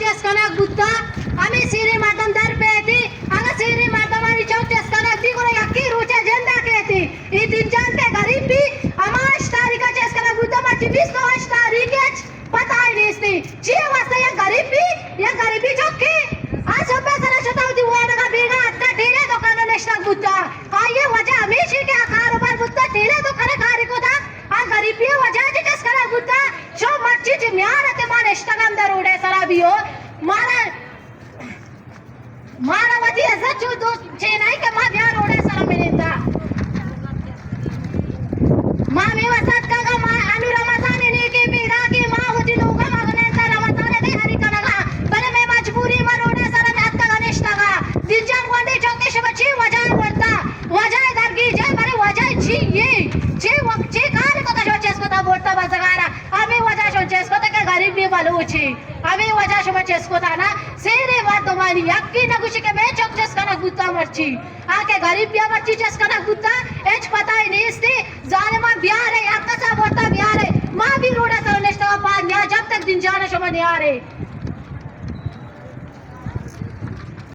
చేసుకునే గుద్ద ఆమె సీరి మాతం దర్పేతి आगा सीरी मातमारी चौथे स्कना दिगोला यक्की रुचे जेंदा केती ई दिन जानते गरीबी अमाश तारीखा चेस्कना बुद्धा माची 20 तारीखेच पता ही नसती जी वास्ते या गरीबी चौकी आ सोपे सरा शताब्दी वाडा का बेगा अत्ता ठेले दुकान नेशनल बुद्धा का ये वजह हमेशा के कारोबार बुद्धा ठेले दुकान कारी को था आ गरीबी वजह जे चेस्कना बुद्धा जो मर्ची जी न्यार ते मान इष्टगम दरोडे सरा बियो मानवती इज्जत जो दो चेन्नई के मां ध्यान रोडे सरा मिलेता मां में वसत का मां अनुरमताने ने के बेगा के मां होती लोगा मागने ता रमताने दे हरी कनगा बने मैं मजबूरी में रोडे सरा में अत्ता गणेश तगा दिलजान गोंडे चौके से बची वजह बोलता वजह दरगी जय बरे वजह जी ये जे कारे को तो चेस को ता बोलता बजगारा अभी वजह शो चेस को ता गरीब भी बालू छी अभी वजह शो चेस को ता ना सेरे बात तुम्हारी यक्की न कुछ के मैं चौक चेस करना गुत्ता मर्ची आके गरीब बिया मर्ची चेस करना गुत्ता एच पता ही नहीं इसती जालिमा बिहार है यक्का सा बोलता बिहार है मां भी रोड़ा सा नेस्टा पा जब तक दिन जाने शो में नहीं आ रहे